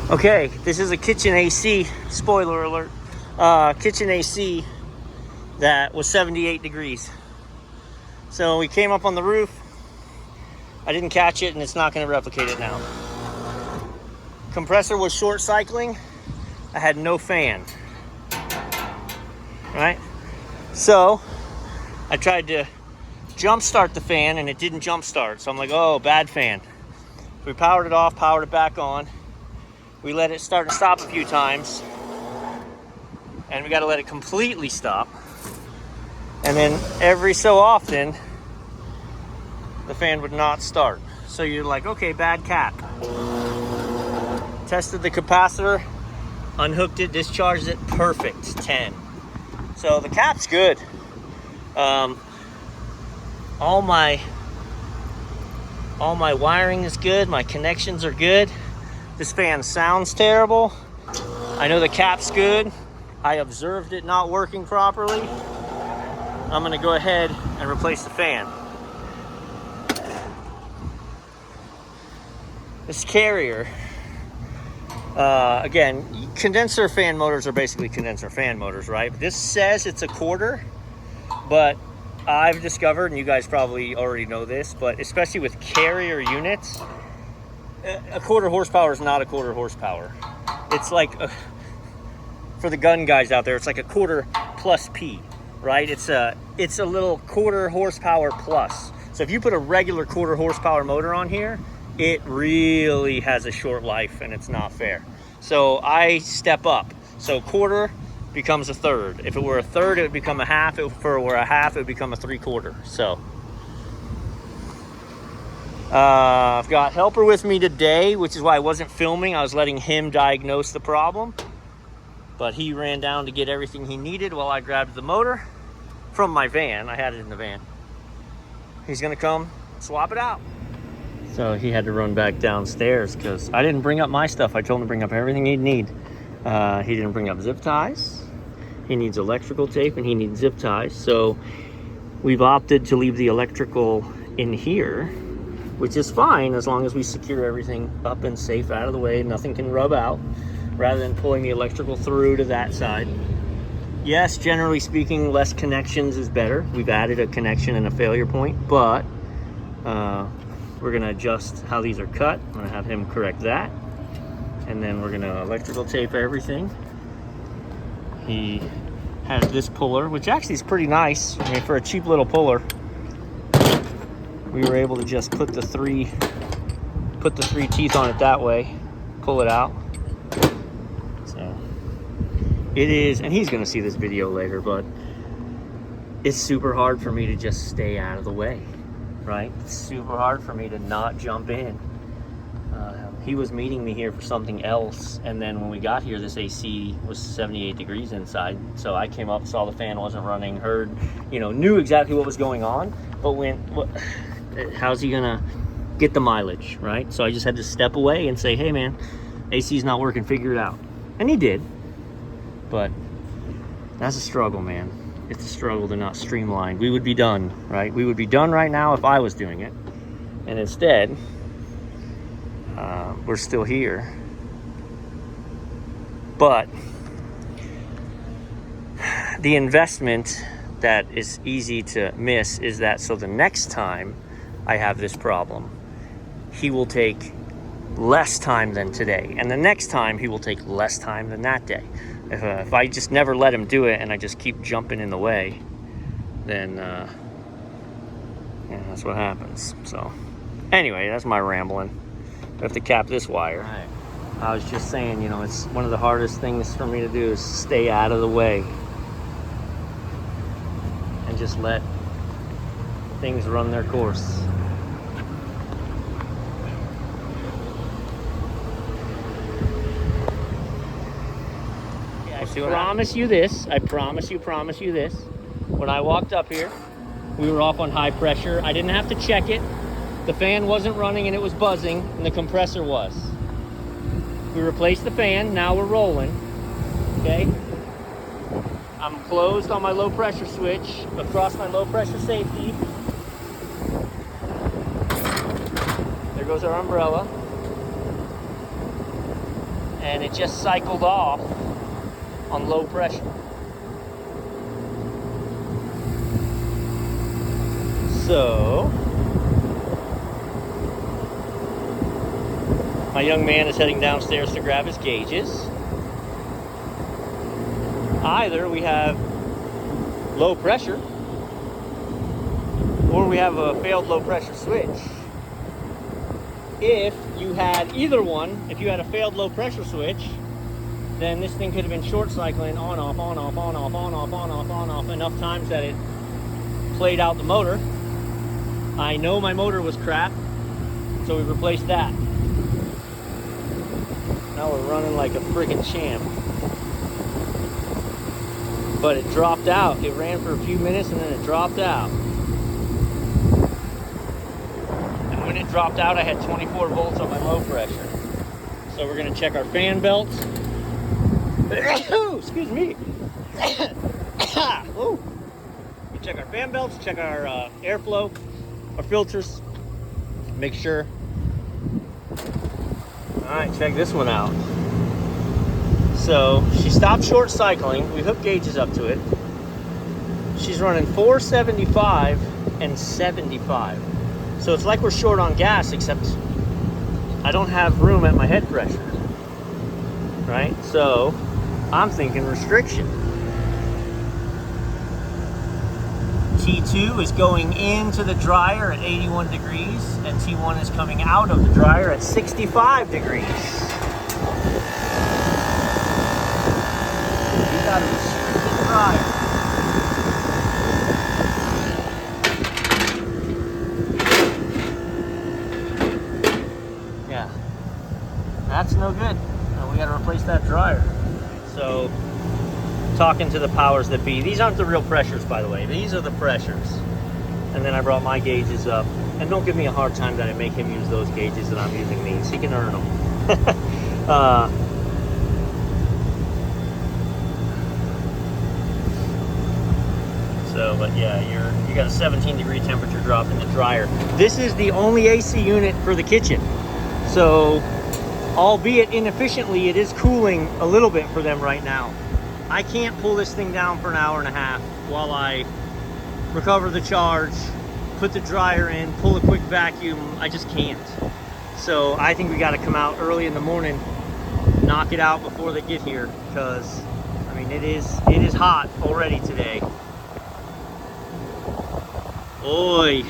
Okay, this is a kitchen AC, spoiler alert, kitchen AC that was 78 degrees. So we came up on the roof. I didn't catch it and it's not going to replicate it now. Compressor was short cycling. I had no fan. Right? So I tried to jump start the fan and it didn't jump start. So I'm like, oh, bad fan. We powered it off, powered it back on. We let it start and stop a few times. And we got to let it completely stop. And then every so often, the fan would not start. So you're like, okay, bad cap. Tested the capacitor, unhooked it, discharged it, perfect, 10. So the cap's good. All my wiring is good, my connections are good. This fan sounds terrible. I know the cap's good. I observed it not working properly. I'm gonna go ahead and replace the fan. This carrier, again, condenser fan motors are basically condenser fan motors, right? This says it's a quarter, but I've discovered, and you guys probably already know this, but especially with carrier units, a quarter horsepower is not a quarter horsepower. It's like, for the gun guys out there, it's like a quarter plus P, right? It's a little quarter horsepower plus. So if you put a regular quarter horsepower motor on here, it really has a short life and it's not fair. So I step up. So quarter becomes a third. If it were a third, it would become a half. If it were a half, it would become a 3/4. So I've got helper with me today, which is why I wasn't filming. I was letting him diagnose the problem. But he ran down to get everything he needed while I grabbed the motor from my van. I had it in the van. He's gonna come swap it out. So he had to run back downstairs because I didn't bring up my stuff. I told him to bring up everything he'd need. He didn't bring up zip ties. He needs electrical tape and he needs zip ties. So we've opted to leave the electrical in here, which is fine as long as we secure everything up and safe out of the way. Nothing can rub out, rather than pulling the electrical through to that side. Yes, generally speaking, less connections is better. We've added a connection and a failure point, but we're gonna adjust how these are cut. I'm gonna have him correct that. And then we're gonna electrical tape everything. He has this puller, which actually is pretty nice. I mean, for a cheap little puller, we were able to just put the three teeth on it that way, pull it out. So it is, and he's gonna see this video later, but it's super hard for me to just stay out of the way, right? It's super hard for me to not jump in. He was meeting me here for something else, and then when we got here, this AC was 78 degrees inside. So I came up, saw the fan wasn't running, heard, knew exactly what was going on, but how's he gonna get the mileage, right? So I just had to step away and say, hey man, AC's not working, figure it out. And he did, but that's a struggle, man. It's a struggle to not streamline. We would be done, right? We would be done right now if I was doing it. And instead, we're still here. But the investment that is easy to miss is that, so the next time I have this problem, he will take less time than today. And the next time he will take less time than that day. If I just never let him do it and I just keep jumping in the way, then that's what happens. So anyway, that's my rambling. I have to cap this wire. Right. I was just saying, it's one of the hardest things for me to do is stay out of the way and just let things run their course. I promise you this. I promise you this. When I walked up here, we were off on high pressure. I didn't have to check it. The fan wasn't running and it was buzzing, and the compressor was. We replaced the fan, now we're rolling, okay? I'm closed on my low pressure switch, across my low pressure safety. There goes our umbrella. and it just cycled off on low pressure. So my young man is heading downstairs to grab his gauges. Either we have low pressure or we have a failed low pressure switch. If you had either one, if you had a failed low pressure switch, then this thing could have been short cycling on off, on off, on off, on off, on off, on off enough times that it played out the motor. I know my motor was crap, so we replaced that. Now we're running like a freaking champ. But it dropped out. It ran for a few minutes and then it dropped out. And when it dropped out, I had 24 volts on my low pressure. So we're gonna check our fan belts. Excuse me. We check our fan belts, check our airflow, our filters, make sure. All right, check this one out. So she stopped short cycling. We hooked gauges up to it. She's running 475 and 75. So it's like we're short on gas, except I don't have room at my head pressure, right? So I'm thinking restriction. T2 is going into the dryer at 81 degrees, and T1 is coming out of the dryer at 65 degrees. You gotta restrict the dryer. Yeah, that's no good. We gotta replace that dryer. So, talking to the powers that be. These aren't the real pressures, by the way. These are the pressures. And then I brought my gauges up. And don't give me a hard time that I make him use those gauges that I'm using these. He can earn them. But yeah, you got a 17-degree temperature drop in the dryer. This is the only AC unit for the kitchen. So, albeit inefficiently, it is cooling a little bit for them right now. I can't pull this thing down for an hour and a half while I recover the charge, put the dryer in, pull a quick vacuum. I just can't. So I think we got to come out early in the morning, knock it out before they get here, because I mean it is hot already today. Oi.